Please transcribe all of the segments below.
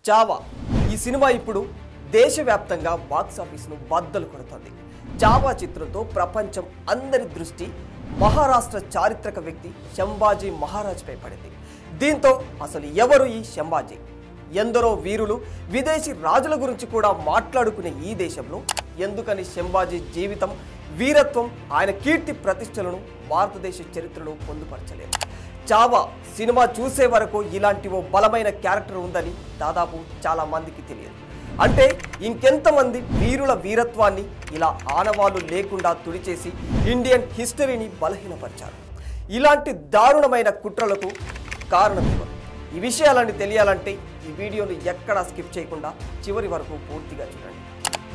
చావా ఈ సినిమా ఇప్పుడు దేశవ్యాప్తంగా బాక్స్ ఆఫీస్ను బద్దలు కొడుతోంది. చావా చిత్రంతో ప్రపంచం అందరి దృష్టి మహారాష్ట్ర చారిత్రక వ్యక్తి శంభాజీ మహారాజ్పై పడింది. దీంతో అసలు ఎవరు ఈ శంభాజీ? ఎందరో వీరులు విదేశీ రాజుల గురించి కూడా మాట్లాడుకునే ఈ దేశంలో ఎందుకని శంభాజీ జీవితం, వీరత్వం, ఆయన కీర్తి ప్రతిష్టలను భారతదేశ చరిత్రలో పొందుపరచలేదు? చావా సినిమా చూసే వరకు ఇలాంటి ఓ బలమైన క్యారెక్టర్ ఉందని దాదాపు చాలా మందికి తెలియదు. అంటే ఇంకెంతమంది వీరుల వీరత్వాన్ని ఇలా ఆనవాళ్లు లేకుండా తుడిచేసి ఇండియన్ హిస్టరీని బలహీనపరిచారు. ఇలాంటి దారుణమైన కుట్రలకు కారణం ఎవరు? ఈ విషయాలన్నీ తెలియాలంటే ఈ వీడియోను ఎక్కడా స్కిప్ చేయకుండా చివరి వరకు పూర్తిగా చూడండి.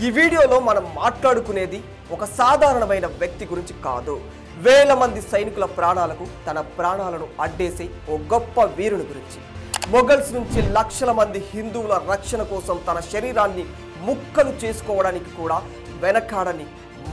ఈ వీడియోలో మనం మాట్లాడుకునేది ఒక సాధారణమైన వ్యక్తి గురించి కాదు, వేల మంది సైనికుల ప్రాణాలకు తన ప్రాణాలను అడ్డేసే ఓ గొప్ప వీరుని గురించి. మొఘల్స్ నుంచి లక్షల మంది హిందువుల రక్షణ కోసం తన శరీరాన్ని ముక్కలు చేసుకోవడానికి కూడా వెనకాడని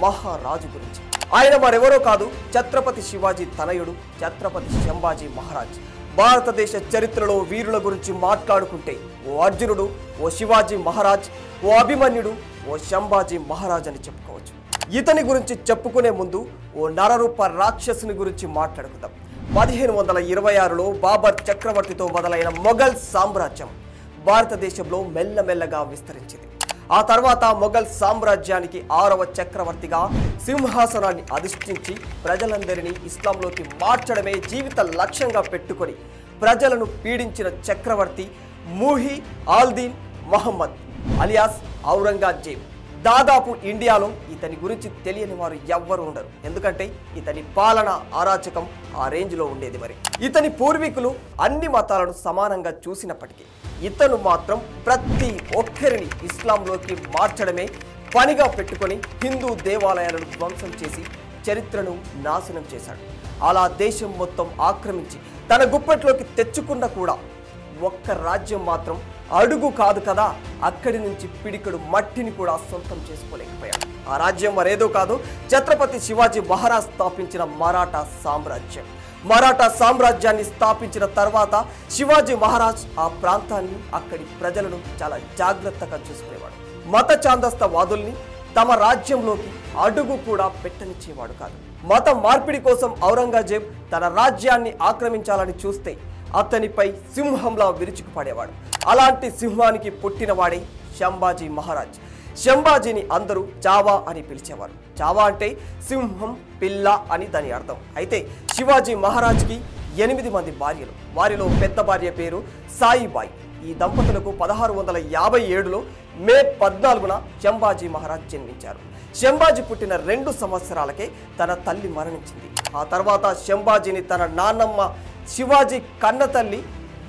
మహారాజు గురించి. ఆయన మరెవరో కాదు, ఛత్రపతి శివాజీ తనయుడు ఛత్రపతి శంభాజీ మహారాజ్. భారతదేశ చరిత్రలో వీరుల గురించి మాట్లాడుకుంటే ఓ అర్జునుడు, ఓ శివాజీ మహారాజ్, ఓ అభిమన్యుడు, ఓ శంభాజీ మహారాజ్ అని చెప్పుకోవచ్చు. ఇతని గురించి చెప్పుకునే ముందు ఓ నరరూప రాక్షసుని గురించి మాట్లాడుకుందాం. 1526లో బాబర్ చక్రవర్తితో మొదలైన మొఘల్ సామ్రాజ్యం భారతదేశంలో మెల్లమెల్లగా విస్తరించింది. ఆ తర్వాత మొఘల్ సామ్రాజ్యానికి 6వ చక్రవర్తిగా సింహాసనాన్ని అధిష్ఠించి ప్రజలందరినీ ఇస్లాంలోకి మార్చడమే జీవిత లక్ష్యంగా పెట్టుకొని ప్రజలను పీడించిన చక్రవర్తి ముహి ఆల్దీన్ మహమ్మద్ అలియాస్ ఔరంగజేబ్. దాదాపు ఇండియాలో ఇతని గురించి తెలియని వారు ఎవ్వరు ఉండరు. ఎందుకంటే ఇతని పాలన అరాచకం ఆ రేంజ్లో ఉండేది. మరి ఇతని పూర్వీకులు అన్ని మతాలను సమానంగా చూసినప్పటికీ ఇతను మాత్రం ప్రతి ఒక్కరిని ఇస్లాంలోకి మార్చడమే పనిగా పెట్టుకొని హిందూ దేవాలయాలను ధ్వంసం చేసి చరిత్రను నాశనం చేశాడు. అలా దేశం మొత్తం ఆక్రమించి తన గుప్పెట్లోకి తెచ్చుకున్న కూడా ఒక్క రాజ్యం మాత్రం అడుగు కాదు కదా, అక్కడి నుంచి పిడికడు మట్టిని కూడా సొంతం చేసుకోలేకపోయాడు. ఆ రాజ్యం మరేదో కాదు, ఛత్రపతి శివాజీ మహారాజ్ స్థాపించిన మరాఠా సామ్రాజ్యం. మరాఠా సామ్రాజ్యాన్ని స్థాపించిన తర్వాత శివాజీ మహారాజ్ ఆ ప్రాంతాన్ని, అక్కడి ప్రజలను చాలా జాగ్రత్తగా చూసుకునేవాడు. మత ఛాందస్తవాదుల్ని తమ రాజ్యంలోకి అడుగు కూడా పెట్టనిచ్చేవాడు కాదు. మత మార్పిడి కోసం ఔరంగజేబ్ తన రాజ్యాన్ని ఆక్రమించాలని చూస్తే అతనిపై సింహంలా విరుచుకుపడేవాడు. అలాంటి సింహానికి పుట్టినవాడే శంభాజీ మహారాజ్. శంభాజీని అందరూ చావా అని పిలిచేవారు. చావా అంటే సింహం, పిల్ల అని దాని అర్థం. అయితే శివాజీ మహారాజ్కి 8 మంది భార్యలు. వారిలో పెద్ద భార్య పేరు సాయిబాయి. ఈ దంపతులకు 1657లో మే 14న శంభాజీ మహారాజ్ జన్మించారు. శంభాజీ పుట్టిన 2 సంవత్సరాలకే తన తల్లి మరణించింది. ఆ తర్వాత శంభాజీని తన నాన్నమ్మ శివాజీ కన్న తల్లి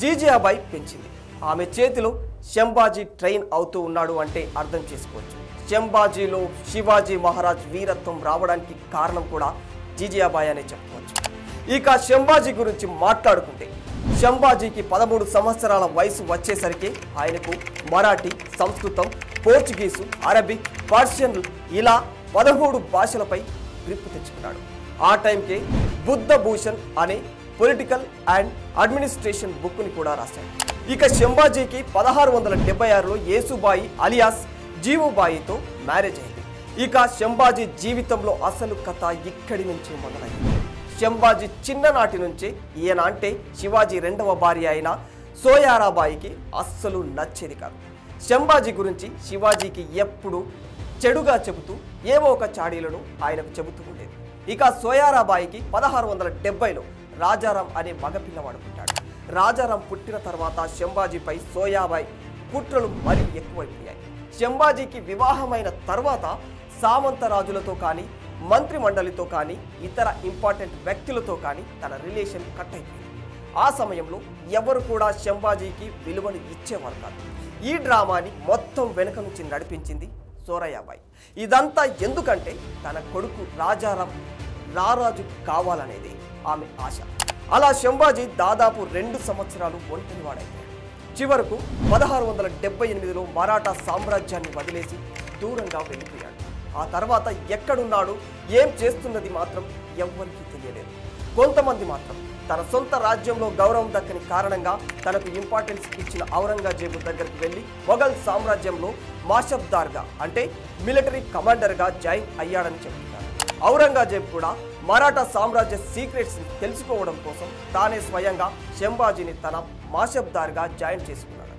జీజియాబాయి పెంచింది. ఆమె చేతిలో శంభాజీ ట్రైన్ అవుతూ ఉన్నాడు అంటే అర్థం చేసుకోవచ్చు. శంభాజీలో శివాజీ మహారాజ్ వీరత్వం రావడానికి కారణం కూడా జీజియాబాయి అనే చెప్పుకోవచ్చు. ఇక శంభాజీ గురించి మాట్లాడుకుంటే శంభాజీకి 13 సంవత్సరాల వయసు వచ్చేసరికి ఆయనకు మరాఠీ, సంస్కృతం, పోర్చుగీసు, అరబిక్, పర్షియన్ ఇలా 13 భాషలపై గ్రిప్ తెచ్చుకున్నాడు. ఆ టైంకే బుద్ధ భూషణ్ అనే పొలిటికల్ అండ్ అడ్మినిస్ట్రేషన్ బుక్ని కూడా రాశాడు. ఇక శంభాజీకి 1676లో యేసుబాయి అలియాస్ జీవుబాయితో మ్యారేజ్ అయింది. ఇక శంభాజీ జీవితంలో అసలు కథ ఇక్కడి నుంచి మొదలైంది. శంభాజీ చిన్ననాటి నుంచే ఈయన అంటే శివాజీ 2వ భార్య అయిన సోయారాబాయికి అస్సలు నచ్చేది కాదు. శంభాజీ గురించి శివాజీకి ఎప్పుడు చెడుగా చెబుతూ ఏవో ఒక చాడీలను ఆయనకు చెబుతూ ఉండేది. ఇక సోయారాబాయికి 1670లో రాజారాం అనే మగపిల్లవాడు పుట్టాడు. రాజారాం పుట్టిన తర్వాత శంభాజీపై సోయాబాయి కుట్రలు మరీ ఎక్కువైపోయాయి. శంభాజీకి వివాహమైన తర్వాత సామంత రాజులతో కానీ, మంత్రి మండలితో కానీ, ఇతర ఇంపార్టెంట్ వ్యక్తులతో కానీ తన రిలేషన్ కట్ అయిపోయింది. ఆ సమయంలో ఎవరు కూడా శంభాజీకి విలువను ఇచ్చేవారు కాదు. ఈ డ్రామాని మొత్తం వెనుక నుంచి నడిపించింది సోరయాబాయి. ఇదంతా ఎందుకంటే తన కొడుకు రాజారాం రారాజు కావాలనేది ఆమె ఆశ. అలా శంభాజీ దాదాపు 2 సంవత్సరాలు ఒంటరివాడైపోయాడు. చివరకు 1678లో మరాఠా సామ్రాజ్యాన్ని వదిలేసి దూరంగా వెళ్ళిపోయాడు. ఆ తర్వాత ఎక్కడున్నాడు, ఏం చేస్తున్నది మాత్రం ఎవ్వరికీ తెలియలేదు. కొంతమంది మాత్రం తన సొంత రాజ్యంలో గౌరవం దక్కని కారణంగా తనకు ఇంపార్టెన్స్ ఇచ్చిన ఔరంగజేబు దగ్గరికి వెళ్లి మొఘల్ సామ్రాజ్యంలో మాషబ్దార్గా అంటే మిలిటరీ కమాండర్గా జాయిన్ అయ్యాడని చెబుతున్నారు. ఔరంగజేబు కూడా మరాఠా సామ్రాజ్య సీక్రెట్స్ తెలుసుకోవడం కోసం తానే స్వయంగా శంభాజీని తన మాషబ్దార్గా జాయిన్ చేసుకున్నాడట.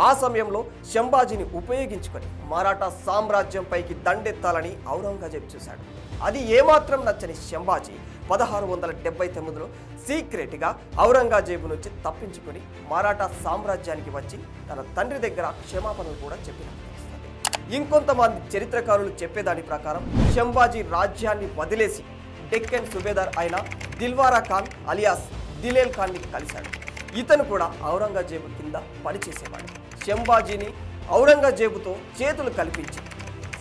ఆ సమయంలో శంభాజీని ఉపయోగించుకొని మరాఠా సామ్రాజ్యంపైకి దండెత్తాలని ఔరంగజేబు చూశాడు. అది ఏమాత్రం నచ్చని శంభాజీ 1679లో సీక్రెట్గా ఔరంగజేబు నుంచి తప్పించుకొని మరాఠా సామ్రాజ్యానికి వచ్చి తన తండ్రి దగ్గర క్షమాపణలు కూడా చెప్పినట్టు తెలుస్తుంది. ఇంకొంతమంది చరిత్రకారులు చెప్పేదాని ప్రకారం శంభాజీ రాజ్యాన్ని వదిలేసి డెక్కన్ సుబేదార్ అయిన దిల్వారా ఖాన్ అలియాస్ దిలేల్ ఖాన్ని కలిశాడు. ఇతను కూడా ఔరంగజేబు కింద పనిచేసేవాడు. శంభాజీని ఔరంగజేబుతో చేతులు కల్పించి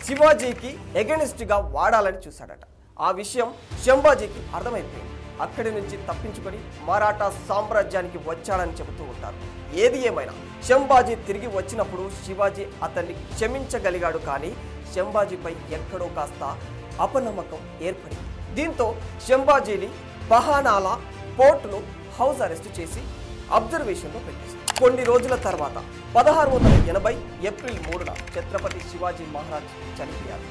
శివాజీకి ఎగెనిస్ట్గా వాడాలని చూశాడట. ఆ విషయం శంభాజీకి అర్థమైపోయింది. అక్కడి నుంచి తప్పించుకొని మరాఠా సామ్రాజ్యానికి వచ్చాడని చెబుతూ ఉంటారు. ఏది ఏమైనా శంభాజీ తిరిగి వచ్చినప్పుడు శివాజీ అతన్ని క్షమించగలిగాడు. కానీ శంభాజీపై ఎక్కడో కాస్త అపనమ్మకం ఏర్పడింది. దీంతో శంభాజీని బహానాలా పోర్టులో హౌస్ అరెస్ట్ చేసి అబ్జర్వేషన్లో పెట్టేశారు. కొన్ని రోజుల తర్వాత 1680 ఏప్రిల్ 3న ఛత్రపతి శివాజీ మహారాజ్ చనిపోయారు.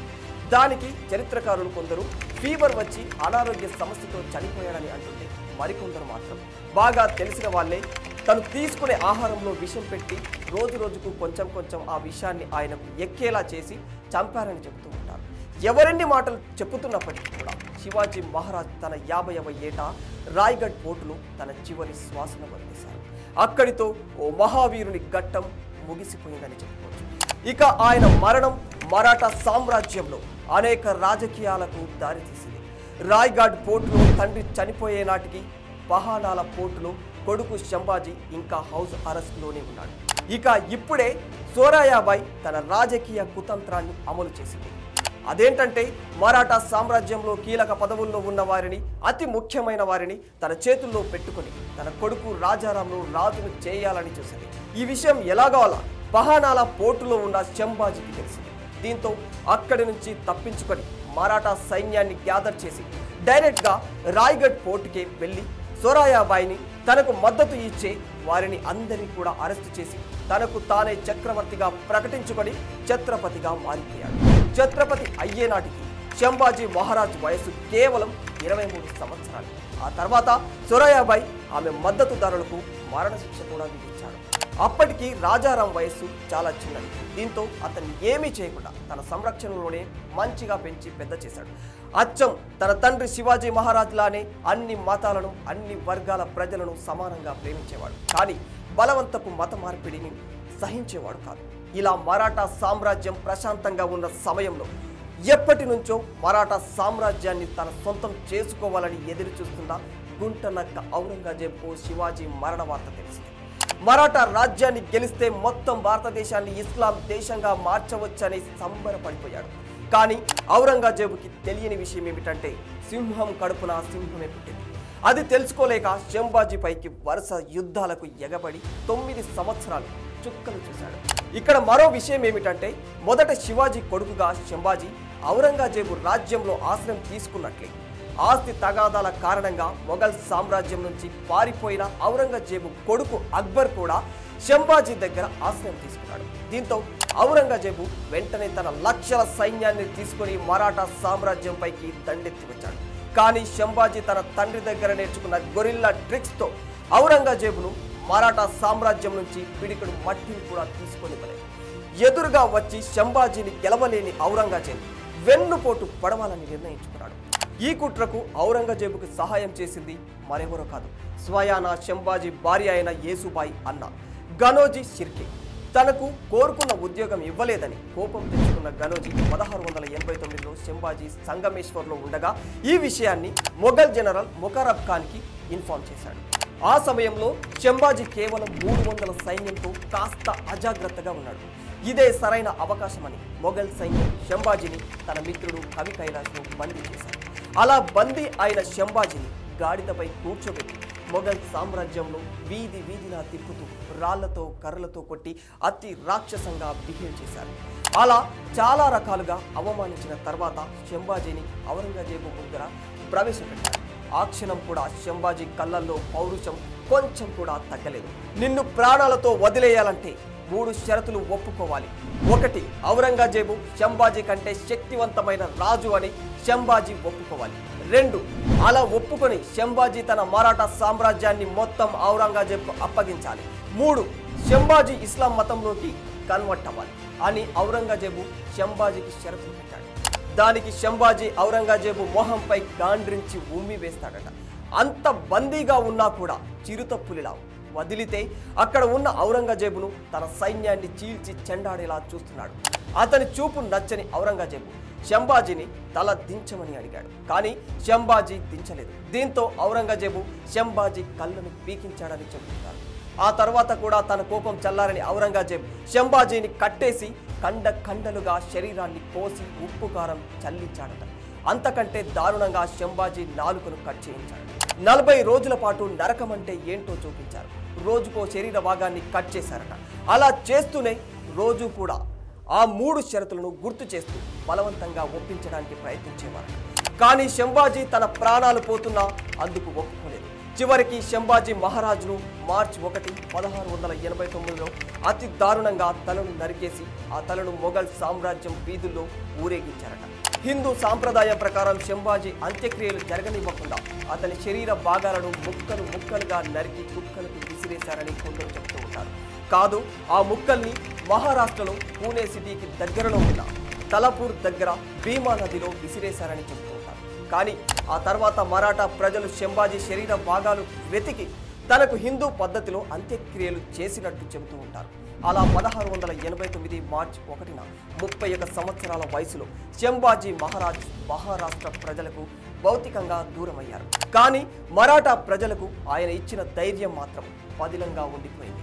దానికి చరిత్రకారులు కొందరు ఫీవర్ వచ్చి అనారోగ్య సమస్యతో చనిపోయాడని అంటుంటే, మరికొందరు మాత్రం బాగా తెలిసిన వాళ్ళే తను తీసుకునే ఆహారంలో విషం పెట్టి రోజు రోజుకు కొంచెం కొంచెం ఆ విషయాన్ని ఆయనకు ఎక్కేలా చేసి చంపారని చెబుతూ ఉంటారు. ఎవరెన్ని మాటలు చెప్పుతున్నప్పటికీ కూడా శివాజీ మహారాజ్ తన 50వ ఏట రాయ్గఢ్ పోర్టులో తన చివరి శ్వాసను వదిలేశారు. అక్కడితో ఓ మహావీరుని ఘట్టం ముగిసిపోయిందని చెప్పుకోవచ్చు. ఇక ఆయన మరణం మరాఠా సామ్రాజ్యంలో అనేక రాజకీయాలకు దారితీసింది. రాయ్గఢ్ పోర్టులో తండ్రి చనిపోయే నాటికి బహానాల పోర్టులో కొడుకు శంభాజీ ఇంకా హౌస్ అరెస్ట్లోనే ఉన్నాడు. ఇక ఇప్పుడే సోరాయాబాయి తన రాజకీయ కుతంత్రాన్ని అమలు చేసింది. అదేంటంటే మరాఠా సామ్రాజ్యంలో కీలక పదవుల్లో ఉన్న వారిని, అతి ముఖ్యమైన వారిని తన చేతుల్లో పెట్టుకొని తన కొడుకు రాజారాంను రాజును చేయాలని చూసింది. ఈ విషయం ఎలాగోలా బహానాల పోర్టులో ఉన్న శంభాజీకి తెలిసింది. దీంతో అక్కడి నుంచి తప్పించుకొని మరాఠా సైన్యాన్ని గ్యాదర్ చేసి డైరెక్ట్గా రాయ్గఢ్ పోర్టుకే వెళ్ళి సోరాయాబాయిని తనకు మద్దతు ఇచ్చే వారిని అందరినీ కూడా అరెస్టు చేసి తనకు తానే చక్రవర్తిగా ప్రకటించుకొని ఛత్రపతిగా మారిపోయాడు. ఛత్రపతి అయ్యే నాటికి శంభాజీ మహారాజ్ వయసు కేవలం 23 సంవత్సరాలు. ఆ తర్వాత సోరాయాబాయి ఆమె మద్దతుదారులకు మరణశిక్ష కూడా విధించాడు. అప్పటికి రాజారాం వయస్సు చాలా చిన్నది. దీంతో అతన్ని ఏమీ చేయకుండా తన సంరక్షణలోనే మంచిగా పెంచి పెద్ద చేశాడు. అచ్చం తన తండ్రి శివాజీ మహారాజ్ లానే అన్ని మతాలను, అన్ని వర్గాల ప్రజలను సమానంగా ప్రేమించేవాడు. కానీ బలవంతపు మత మార్పిడిని సహించేవాడు కాదు. ఇలా మరాఠా సామ్రాజ్యం ప్రశాంతంగా ఉన్న సమయంలో ఎప్పటి నుంచో మరాఠా సామ్రాజ్యాన్ని తన సొంతం చేసుకోవాలని ఎదురు చూస్తున్న గుంటనక్క ఔరంగజేబుకు శివాజీ మరణ వార్త తెలిసింది. మరాఠా రాజ్యాన్ని గెలిస్తే మొత్తం భారతదేశాన్ని ఇస్లాం దేశంగా మార్చవచ్చని సంబరపడిపోయాడు. కానీ ఔరంగజేబుకి తెలియని విషయం ఏమిటంటే సింహం కడుపున సింహమే పుట్టింది. అది తెలుసుకోలేక శంభాజీపైకి వరుస యుద్ధాలకు ఎగబడి 9 సంవత్సరాలు చుక్కలు చూశాడు. ఇక్కడ మరో విషయం ఏమిటంటే మొదట శివాజీ కొడుకుగా శంభాజీ ఔరంగజేబు రాజ్యంలో ఆశ్రయం తీసుకున్నట్లే ఆస్తి తగాదాల కారణంగా మొఘల్ సామ్రాజ్యం నుంచి పారిపోయిన ఔరంగజేబు కొడుకు అక్బర్ కూడా శంభాజీ దగ్గర ఆశ్రయం తీసుకున్నాడు. దీంతో ఔరంగజేబు వెంటనే తన లక్షల సైన్యాన్ని తీసుకుని మరాఠా సామ్రాజ్యంపైకి దండెత్తి వచ్చాడు. కానీ శంభాజీ తన తండ్రి దగ్గర నేర్చుకున్న గొరిల్లా ట్రిక్స్తో ఔరంగజేబును మరాఠా సామ్రాజ్యం నుంచి పిడికడు మట్టిని కూడా తీసుకొనివ్వలేదు. ఎదురుగా వచ్చి శంభాజీని గెలవలేని ఔరంగజేబు వెన్నుపోటు పడవాలని నిర్ణయించుకున్నాడు. ఈ కుట్రకు ఔరంగజేబుకు సహాయం చేసింది మరెవరో కాదు, స్వయానా శంభాజీ భార్య అయిన యేసుబాయి అన్న గనోజీ షిర్కే. తనకు కోరుకున్న ఉద్యోగం ఇవ్వలేదని కోపం తెచ్చుకున్న గనోజీ 1689లో శంభాజీ సంగమేశ్వర్లో ఉండగా ఈ విషయాన్ని మొఘల్ జనరల్ ముకరబ్ ఖాన్కి ఇన్ఫార్మ్ చేశాడు. ఆ సమయంలో శంభాజీ కేవలం 300 సైన్యంతో కాస్త అజాగ్రత్తగా ఉన్నాడు. ఇదే సరైన అవకాశమని మొఘల్ సైన్యం శంభాజీని తన మిత్రుడు కవి కైలాష్ను బందీ చేశారు. అలా బందీ అయిన శంభాజీని గాడిదపై కూర్చోబెట్టి మొఘల్ సామ్రాజ్యంలో వీధి వీధిలా తిప్పుతూ రాళ్లతో కర్రలతో కొట్టి అతి రాక్షసంగా బిహేవ్ చేశారు. అలా చాలా రకాలుగా అవమానించిన తర్వాత శంభాజీని ఔరంగజేబు ముందర ప్రవేశపెట్టారు. ఆ క్షణం కూడా శంభాజీ కళ్ళల్లో పౌరుషం కొంచెం కూడా తగ్గలేదు. నిన్ను ప్రాణాలతో వదిలేయాలంటే 3 షరతులు ఒప్పుకోవాలి. 1, ఔరంగజేబు శంభాజీ కంటే శక్తివంతమైన రాజు అని శంభాజీ ఒప్పుకోవాలి. 2, అలా ఒప్పుకొని శంభాజీ తన మరాఠా సామ్రాజ్యాన్ని మొత్తం ఔరంగజేబుకు అప్పగించాలి. 3, శంభాజీ ఇస్లాం మతంలోకి కన్వర్ట్ అవ్వాలి అని ఔరంగజేబు శంభాజీకి షరతులు పెట్టాడు. దానికి శంభాజీ ఔరంగజేబు మొహంపై గాండ్రించి ఉమ్మి వేస్తాడట. అంత బందీగా ఉన్నా కూడా చిరుతపులిలా వదిలితే అక్కడ ఉన్న ఔరంగజేబును తన సైన్యాన్ని చీల్చి చెండాడేలా చూస్తున్నాడు. అతని చూపు నచ్చని ఔరంగజేబు శంభాజీని తల దించమని అడిగాడు. కానీ శంభాజీ దించలేదు. దీంతో ఔరంగజేబు శంభాజీ కళ్ళను పీకించాడని చెబుతున్నారు. ఆ తర్వాత కూడా తన కోపం చల్లారని ఔరంగజేబు శంభాజీని కట్టేసి కండలుగా శరీరాన్ని కోసి ఉప్పు కారం చల్లించాడట. అంతకంటే దారుణంగా శంభాజీ నాలుకను కట్ చేయించాడు. 40 రోజుల పాటు నరకం అంటే ఏంటో చూపించారు. రోజుకో శరీర భాగాన్ని కట్ చేశారట. అలా చేస్తూనే రోజు కూడా ఆ 3 షరతులను గుర్తు చేస్తూ బలవంతంగా ఒప్పించడానికి ప్రయత్నించేవారట. కానీ శంభాజీ తన ప్రాణాలు పోతున్నా అందుకు ఒప్పుకోలేదు. చివరికి శంభాజీ మహారాజును మార్చి 1, 1689లో అతి దారుణంగా తలను నరికేసి ఆ తలను మొఘల్ సామ్రాజ్యం వీధుల్లో ఊరేగించారట. హిందూ సాంప్రదాయం ప్రకారం శంభాజీ అంత్యక్రియలు జరగనివ్వకుండా అతని శరీర భాగాలను ముక్కలుగా నరికి కుక్కలకు విసిరేశారని కొందరు చెబుతూ ఉంటారు. కాదు, ఆ ముక్కల్ని మహారాష్ట్రలో పూణే సిటీకి దగ్గరలో ఉన్న తలపూర్ దగ్గర భీమా నదిలో విసిరేశారని చెబుతూ ఉంటారు. కానీ ఆ తర్వాత మరాఠా ప్రజలు శంభాజీ శరీర భాగాలు వెతికి తనకు హిందూ పద్ధతిలో అంత్యక్రియలు చేసినట్టు చెబుతూ ఉంటారు. అలా 1689 మార్చి 1న 31 సంవత్సరాల వయసులో శంభాజీ మహారాజ్ మహారాష్ట్ర ప్రజలకు భౌతికంగా దూరమయ్యారు. కానీ మరాఠా ప్రజలకు ఆయన ఇచ్చిన ధైర్యం మాత్రం పదిలంగా ఉండిపోయింది.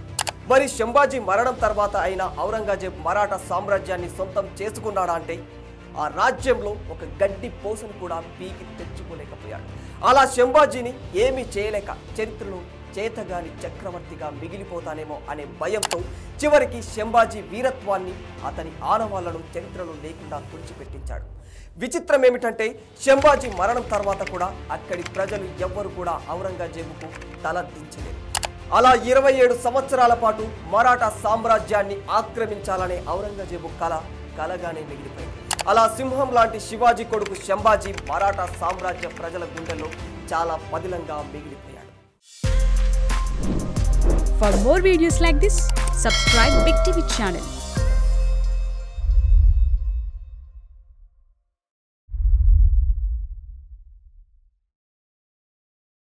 మరి శంభాజీ మరణం తర్వాత అయిన ఔరంగజేబు మరాఠా సామ్రాజ్యాన్ని సొంతం చేసుకున్నాడా అంటే ఆ రాజ్యంలో ఒక గడ్డి పోసను కూడా పీకి తెచ్చుకోలేకపోయాడు. అలా శంభాజీని ఏమీ చేయలేక చరిత్రలో చేతగాని చక్రవర్తిగా మిగిలిపోతానేమో అనే భయంతో చివరికి శంభాజీ వీరత్వాన్ని అతని ఆనవాళ్లను చరిత్రలో లేకుండా తుడిచిపెట్టించాడు. విచిత్రం ఏమిటంటే శంభాజీ మరణం తర్వాత కూడా అక్కడి ప్రజలు ఎవ్వరు కూడా ఔరంగజేబుకు తల దించలేదు. అలా 27 సంవత్సరాల పాటు మరాఠా సామ్రాజ్యాన్ని ఆక్రమించాలనే ఔరంగజేబు కలగానే మిగిలిపోయింది. అలా సింహం లాంటి శివాజీ కొడుకు శంభాజీ మరాఠా సామ్రాజ్య ప్రజల గుండెల్లో చాలా పదిలంగా మిగిలిపోయాడు. For more videos like this, subscribe Big TV channel.